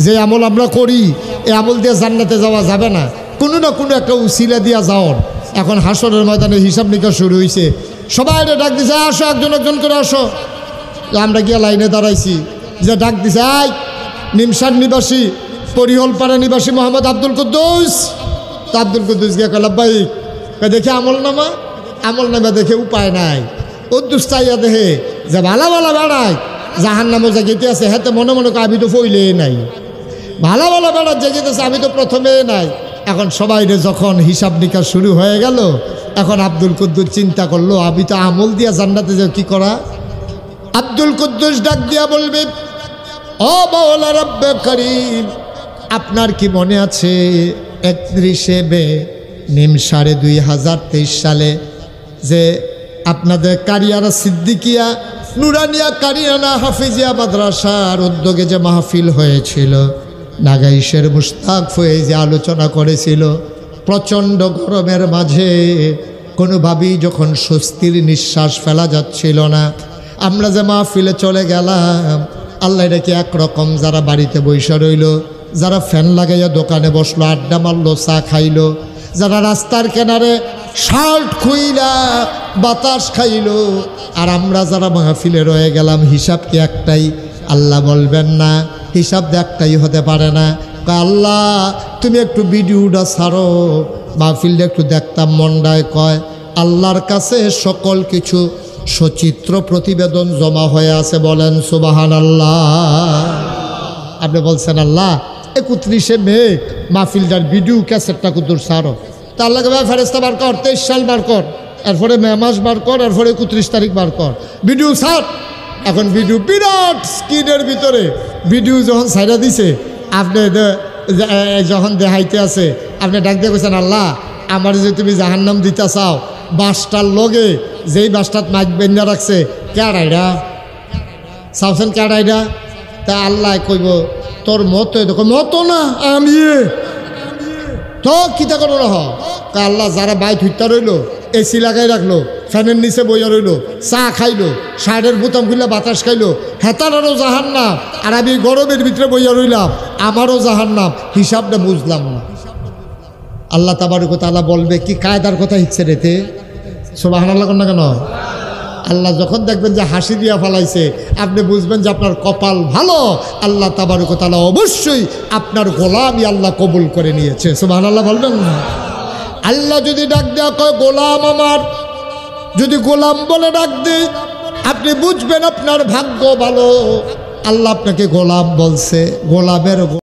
যে আমল আমরা করি এই আমল দিয়ে জান্নাতে যাওয়া যাবে না, কোনো না কোনো একটা উসিলা দিয়া যাওয়ার। এখন হাসরের ময়দানে হিসাব নিকাশ শুরু হয়েছে, সবাই ডাক দিছে আসো, একজন একজন করে আসো। আমরা গিয়ে লাইনে দাঁড়াইছি, যে ডাক দিছে আই নিমসার নিবাসী পরিহলপাড়া নিবাসী মোহাম্মদ আব্দুল কুদ্দুস। তো আব্দুল কুদ্দুস গিয়ে কলাম ভাই দেখে আমল নামা দেখে উপায় নাই। উদ্দুস চাইয়া দেখে যে ভালা ভালা বেড়ায় জাহান নামও জাগিতে আছে, হ্যাঁ মনে মনে আমি তো ফইলে নাই, ভালা ভালা বেড়ার জাগিতেছে আমি তো প্রথমে নাই। এখন সবাই যখন হিসাব নিকাশ শুরু হয়ে গেল, এখন আব্দুল কুদ্দুস চিন্তা করলো আমি তো আমল দিয়া জান্নাতে যাও, কি করা। আব্দুল কুদ্দুস ডাক দিয়া বলবে ও মাওলা রব্বে করিম, আপনার কি মনে আছে 31শে মে নিম 2023 সালে যে আপনাদের কারিয়ারা সিদ্দিকিয়া নুরানিয়া কারিয়ানা হাফিজিয়া মাদ্রাসার উদ্যোগে যে মাহফিল হয়েছিল, নাগাইশের মুশতাক ফয়েজি আলোচনা করেছিল, প্রচণ্ড গরমের মাঝে কোনোভাবেই যখন স্বস্তির নিঃশ্বাস ফেলা যাচ্ছিল না, আমরা যে মাহফিলে চলে গেলাম, আল্লাহ এটা কি একরকম, যারা বাড়িতে বৈশা রইল, যারা ফ্যান লাগাইয়া দোকানে বসলো, আড্ডা মারলো, চা খাইলো, যারা রাস্তার কিনারে শার্ট খুইলা বাতাস খাইলো, আর আমরা যারা মাহফিলে রয়ে গেলাম, হিসাব কি একটাই? আল্লাহ বলবেন না, হিসাব একটাই হতে পারে না। আল্লাহ তুমি একটু ভিডিওটা ছাড়ো, মাহফিলটা একটু দেখতাম মন্ডায় কয়। আল্লাহর কাছে সকল কিছু সচিত্র প্রতিবেদন জমা হয়ে আছে, বলেন সুবহানাল্লাহ। আপনি বলছেন আল্লাহ 31শে মে মাহফিলটার ভিডিও ক্যাসেটটা কুতুর ছাড়ো, তা আল্লাহকে ভাই ফেরেস্তা বার কর, 23 সাল বার কর, এরপরে মে মাস বার কর, এরপরে 31 তারিখ বার কর, ভিডিও ছাড়। এখন ভিডিও বিরাট স্ক্রিনের ভিতরে ভিডিও যখন ছাইড়া দিছে, আপনি যখন দেখাইতে আছে, আপনি ডাক দিয়ে বলছেন আল্লাহ আমার যে তুমি জাহান্নাম দিতে চাও, বাসটার লগে যেই বাসটাত মাইক বেন্দা রাখছে কেডাইরা চাওছেন, কেডাইরা? তা আল্লাহ কইব তোর মতো, দেখো মতো না আমি তো কিতা করো রহ। আল্লাহ যারা বাইক হইতা রইলো, এসি লাগাই রাখলো, ফ্যানের নিচে বইয়া রইলো, চা খাইলো, শার্টের বোতাম খুললে বাতাস খাইলো, হেতারও জাহান্নাম, আর আমি গরমের ভিতরে বইয়া রইলাম, আমারও জাহান্নাম, হিসাবটা বুঝলাম না। আল্লাহ তাবারক ওয়া তাআলা বলবে কি কায়দার কথা হিচ্ছে রেতে, সুবহানাল্লাহ না কেন? আল্লাহ যখন দেখবেন যে হাসি দিয়া ফালাইছে, আপনি বুঝবেন যে আপনার কপাল ভালো, আল্লাহ তাবারক ওয়া তাআলা অবশ্যই আপনার গোলামি আল্লাহ কবুল করে নিয়েছে, সুবহানাল্লাহ বলবেন না? আল্লাহ যদি ডাক দেওয়া কয় গোলাম আমার, যদি গোলাম বলে ডাক দেয়, আপনি বুঝবেন আপনার ভাগ্য ভালো, আল্লাহ আপনাকে গোলাম বলছে। গোলামের